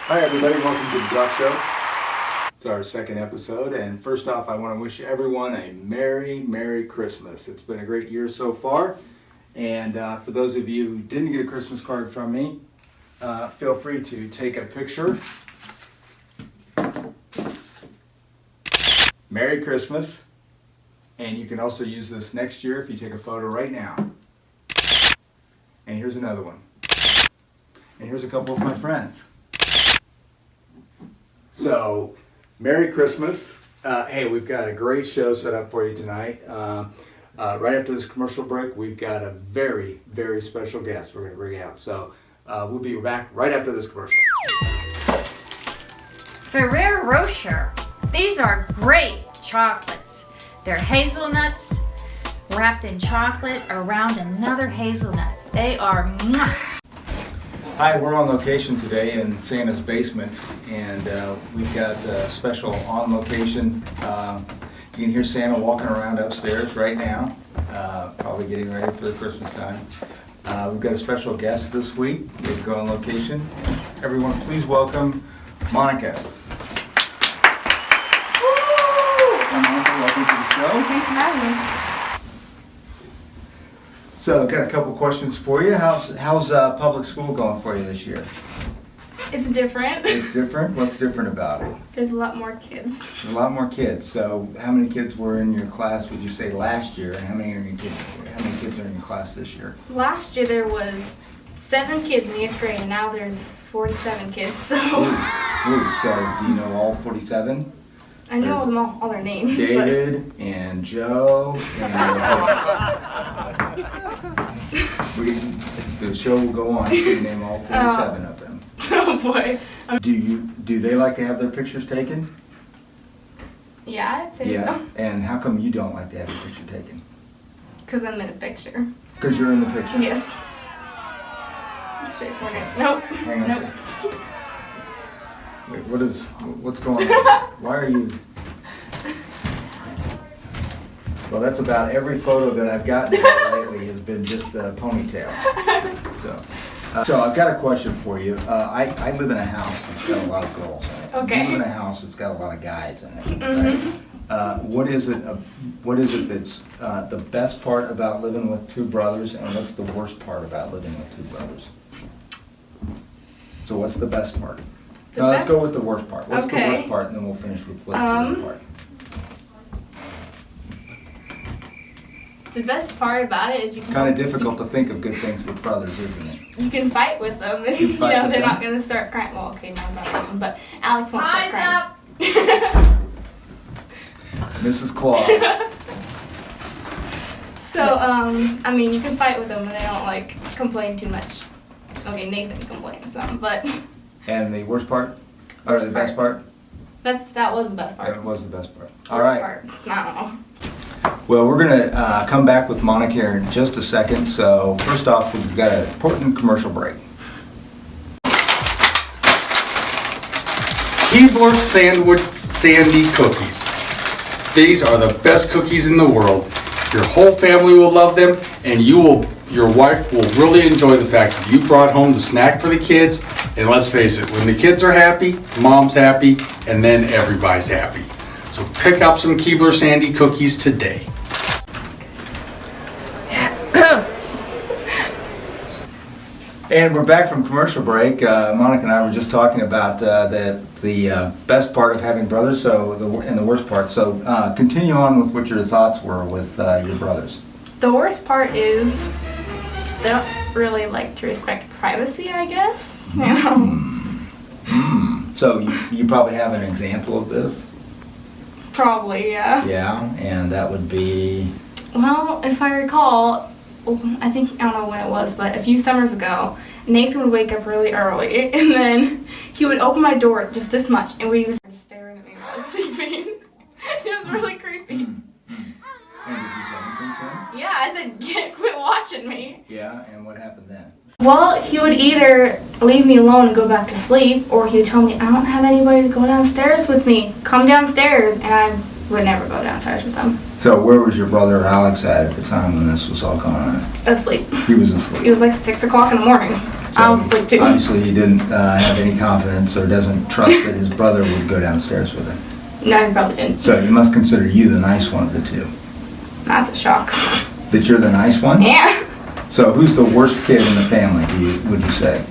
Hi everybody, welcome to the Brock Show. It's our second episode, and first off I want to wish everyone a Merry Christmas. It's been a great year so far, and for those of you who didn't get a Christmas card from me, feel free to take a picture. Merry Christmas, and you can also use this next year if you take a photo right now. And here's another one. And here's a couple of my friends. So, Merry Christmas. Hey, we've got a great show set up for you tonight. Right after this commercial break, we've got a very, very special guest we're going to bring out. So, we'll be back right after this commercial. Ferrero Rocher. These are great chocolates. They're hazelnuts wrapped in chocolate around another hazelnut. They are mwah. Hi, we're on location today in Santa's basement, and we've got a special on location. You can hear Santa walking around upstairs right now, probably getting ready for the Christmas time. We've got a special guest this week. Let's go on location. Everyone, please welcome Monica. Hi, Monica, welcome to the show. Thanks for having me. So, I've got a couple questions for you. How's public school going for you this year? It's different. It's different? What's different about it? There's a lot more kids. There's a lot more kids. So, how many kids were in your class, would you say, last year? And how many kids are in your class this year? Last year there was 7 kids in the 8th grade, and now there's 47 kids. So Ooh, so do you know all 47? I know them all their names. David and Joe and the show will go on. You can name all 47 of them. Oh boy. Do they like to have their pictures taken? Yeah, I'd say so. And how come you don't like to have your picture taken? Because I'm in a picture. Because you're in the picture. Yes. Straightforward. Nope. Hang on a Nope. second. Wait, what's going on? Why are you? Well, that's about every photo that I've gotten lately has been just the ponytail. So I've got a question for you. I live in a house that's got a lot of girls in it. Okay. You live in a house that's got a lot of guys in it. Right? What is it that's the best part about living with two brothers, and what's the worst part about living with two brothers? So what's the best part? Let's go with the worst part. What's the worst part, and then we'll finish with what's the good part. The best part about it is you can Kind of difficult to think of good things with brothers, isn't it? You can fight with them, and they're not going to start crying. Well, okay, no, I'm not even, but Alex won't start crying. Up. Mrs. Claus. So, I mean, you can fight with them, and they don't like complain too much. Okay, Nathan complains some, but. And the worst part? Or the best part? That was the best part. That was the best part. All Worst right. part. I don't know. Well, we're going to come back with Monica here in just a second. So first off, we've got an important commercial break. Keebler Sandwich Sandy Cookies. These are the best cookies in the world. Your whole family will love them, and your wife will really enjoy the fact that you brought home the snack for the kids. And let's face it, when the kids are happy, mom's happy, and then everybody's happy. So pick up some Keebler Sandy cookies today. And we're back from commercial break. Monica and I were just talking about the best part of having brothers, and the worst part. So continue on with what your thoughts were with your brothers. The worst part is they don't really like to respect privacy, I guess. You know? So you probably have an example of this? Probably, yeah. Yeah, and that would be? Well, if I recall, I don't know when it was, but a few summers ago, Nathan would wake up really early, and then he would open my door just this much, and we was staring at me while I was sleeping. It was really creepy. And did you say anything to him? Yeah, I said, quit watching me. Yeah, and what happened then? Well, he would either leave me alone and go back to sleep, or he would tell me, I don't have anybody to go downstairs with me. Come downstairs, and I would never go downstairs with them. So where was your brother Alex at the time when this was all going on? Asleep. He was asleep. It was like 6 o'clock in the morning. I was asleep too. Obviously, he didn't have any confidence or doesn't trust that his brother would go downstairs with him. No, he probably didn't. So you must consider you the nice one of the two. That's a shock. That you're the nice one? Yeah. So who's the worst kid in the family, would you say?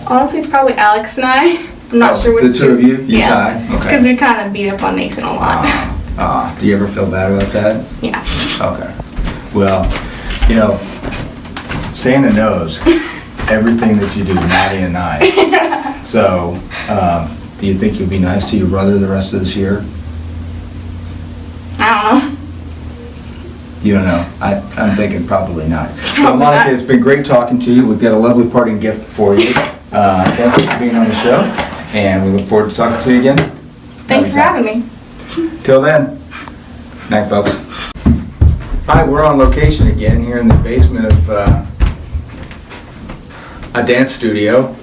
Honestly, it's probably Alex and I. I'm not sure which The two of you? You Yeah. tie? Because Okay. we kind of beat up on Nathan a lot. Do you ever feel bad about that? Yeah. Okay. Well, you know, Santa knows everything that you do, naughty and nice. So, do you think you'll be nice to your brother the rest of this year? I don't know. You don't know. I'm thinking probably not. Well, Probably Monica, not. it's been great talking to you. We've got a lovely parting gift for you. Thank you for being on the show, and we look forward to talking to you again. Thanks for having me. Till then, night, folks. Hi, we're on location again here in the basement of a dance studio.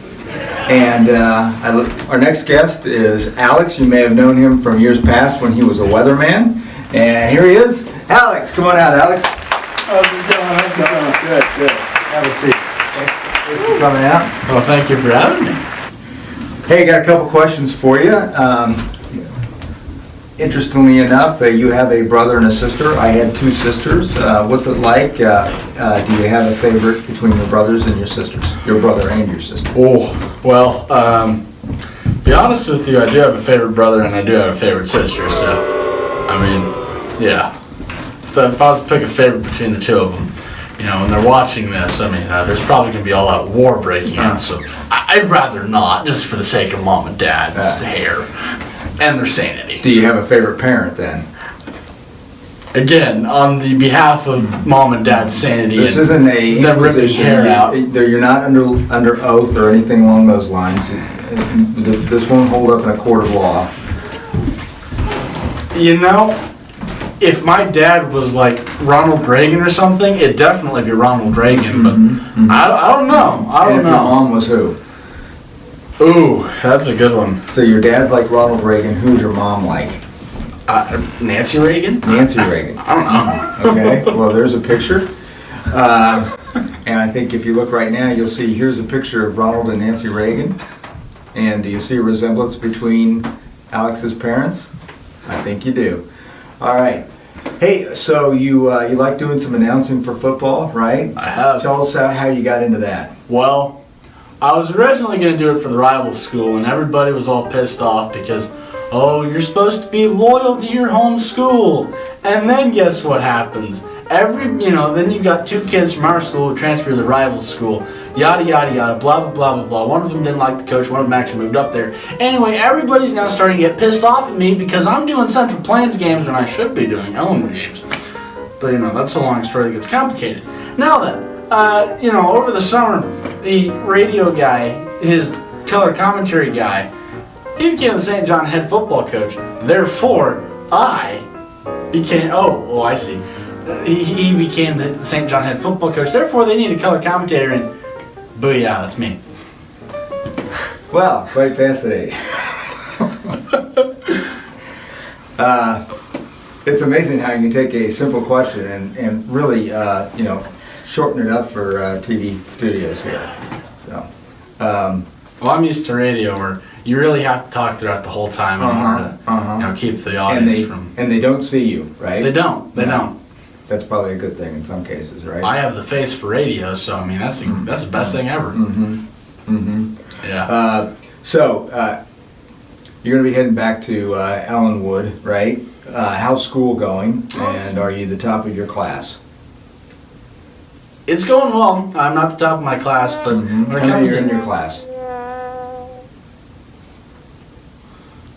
And our next guest is Alex. You may have known him from years past when he was a weatherman. And here he is. Alex, come on out, Alex. How's it going? How's it going? Good, good. Have a seat. Thanks for coming out. Well, thank you for having me. Hey, got a couple questions for you. Interestingly enough, you have a brother and a sister. I had two sisters. What's it like? Do you have a favorite between your brothers and your sisters? Your brother and your sister? Oh, well, be honest with you, I do have a favorite brother and I do have a favorite sister, so, I mean, yeah. If I was to pick a favorite between the two of them, you know, when they're watching this, I mean, there's probably going to be all that war breaking out, so I'd rather not, just for the sake of mom and dad's hair and their sanity. Do you have a favorite parent then? Again, on the behalf of mom and dad's sanity, This and isn't a them ripping imposition. hair out. You're not under oath or anything along those lines. This won't hold up in a court of law. You know, if my dad was like Ronald Reagan or something, it'd definitely be Ronald Reagan, but I don't know. I And don't if your know. mom was who? Ooh, that's a good one. So your dad's like Ronald Reagan. Who's your mom like? Nancy Reagan? Nancy Reagan. I don't know. Okay, well, there's a picture. And I think if you look right now, you'll see here's a picture of Ronald and Nancy Reagan. And do you see a resemblance between Alex's parents? I think you do. All right. Hey, so you like doing some announcing for football, right? I have. Tell us how you got into that. Well, I was originally going to do it for the rival school, and everybody was all pissed off because, oh, you're supposed to be loyal to your home school. And then guess what happens? Then you got two kids from our school who transfer to the rival school. Yada, yada, yada, blah, blah, blah, blah, blah. One of them didn't like the coach. One of them actually moved up there. Anyway, everybody's now starting to get pissed off at me because I'm doing Central Plains games when I should be doing Ellenwood games. But, that's a long story that gets complicated. Now then, over the summer, the radio guy, his color commentary guy, he became the St. John head football coach. Therefore, I became, I see. He became the St. John head football coach. Therefore, they need a color commentator, and booyah, that's me. Well, quite fascinating. It's amazing how you can take a simple question and really, shorten it up for TV studios here. So, Well, I'm used to radio where you really have to talk throughout the whole time in order to, keep the audience from. and they don't see you, right? They don't. They don't. That's probably a good thing in some cases, right? I have the face for radio, so I mean that's the best thing ever. Yeah. So, you're going to be heading back to Ellenwood, right? How's school going? And are you the top of your class? It's going well. I'm not the top of my class, but when it How many comes are in to, your class?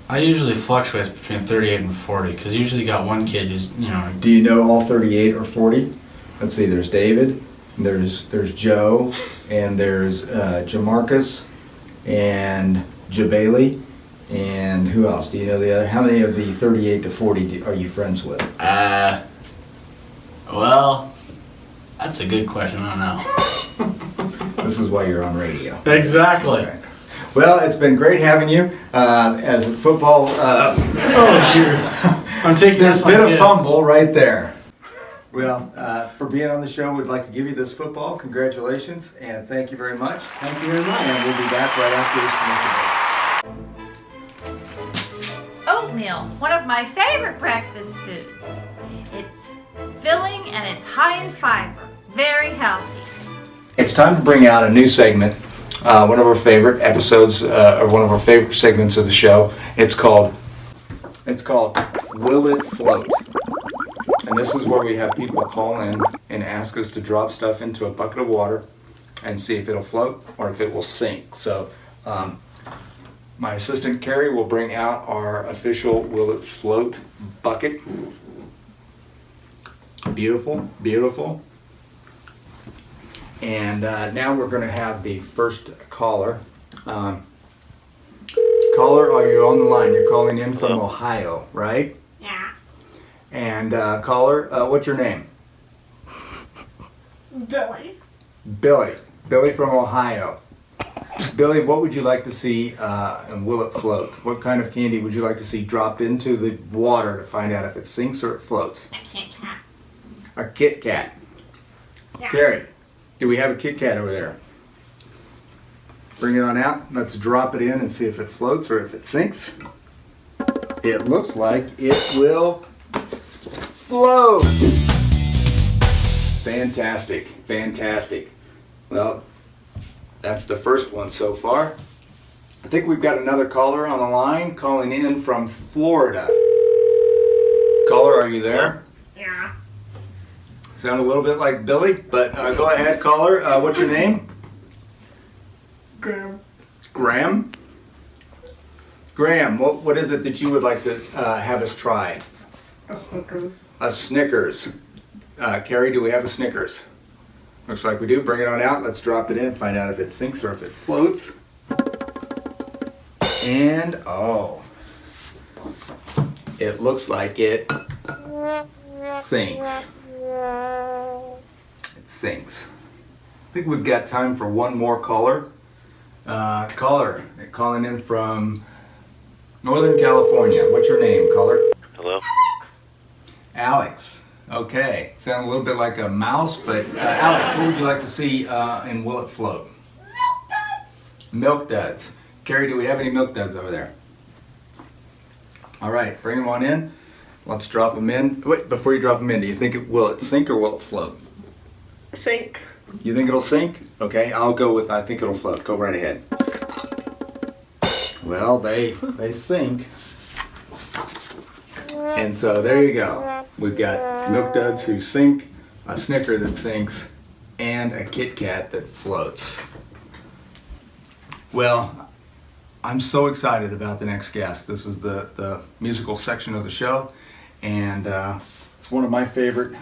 I usually fluctuate between 38 and 40 because usually you got one kid who's Do you know all 38 or 40? Let's see, there's David, there's Joe, and there's Jamarcus, and Jabali, and who else? Do you know the other? How many of the 38 to 40 are you friends with? well, that's a good question. I don't know. This is why you're on radio. Exactly. Okay. Well, it's been great having you as a football. Oh, sure. I'm taking There's this been a fumble right there. Well, for being on the show, we'd like to give you this football. Congratulations, and thank you very much. Thank you very much. And we'll be back right after this commercial break. Oatmeal, one of my favorite breakfast foods. It's filling and it's high in fiber. Very healthy. It's time to bring out a new segment, one of our favorite episodes, or one of our favorite segments of the show. It's called Will It Float? And this is where we have people call in and ask us to drop stuff into a bucket of water and see if it'll float or if it will sink. So my assistant Carrie will bring out our official Will It Float bucket. Beautiful, beautiful. And now we're going to have the first caller. Caller, are you on the line? You're calling in from Ohio, right? Yeah. And caller, what's your name? Billy. Billy. Billy from Ohio. Billy, what would you like to see and will it float? What kind of candy would you like to see dropped into the water to find out if it sinks or it floats? A Kit Kat. A Kit Kat. Yeah. Carrie, do we have a Kit Kat over there? Bring it on out. Let's drop it in and see if it floats or if it sinks. It looks like it will float. Fantastic, fantastic. Well, that's the first one so far. I think we've got another caller on the line calling in from Florida. Caller, are you there? Yeah. Sound a little bit like Billy, but go ahead, caller. What's your name? Graham. Graham? Graham, what is it that you would like to have us try? A Snickers. A Snickers. Carrie, do we have a Snickers? Looks like we do. Bring it on out. Let's drop it in, find out if it sinks or if it floats. And, oh, it looks like it sinks. It sinks. I think we've got time for one more caller. Caller, calling in from Northern California. What's your name, caller? Hello? Alex. Okay. Sound a little bit like a mouse, but Alex, what would you like to see and will it float? Milk duds. Milk duds. Carrie, do we have any milk duds over there? All right, bring them on in. Let's drop them in. Wait, before you drop them in, do you think will it sink or will it float? Sink. You think it'll sink? Okay, I'll go with I think it'll float. Go right ahead. Well, they sink. And so there you go. We've got Milk Duds who sink, a Snicker that sinks, and a Kit Kat that floats. Well, I'm so excited about the next guest. This is the musical section of the show, and it's one of my favorite.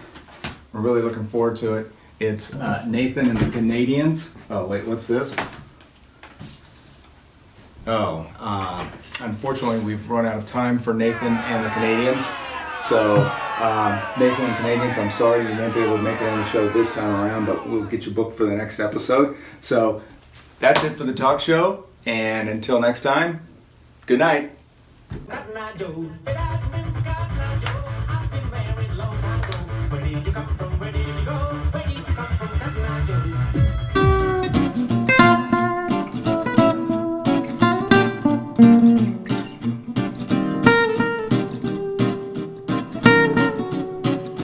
We're really looking forward to it. It's Nathan and the Canadians. Oh, wait, what's this? Oh, unfortunately, we've run out of time for Nathan and the Canadians. So, Nathan and Canadians, I'm sorry you won't be able to make it on the show this time around, but we'll get you booked for the next episode. So, that's it for the talk show, and until next time, good night. I've been married long ago. Where did you come from?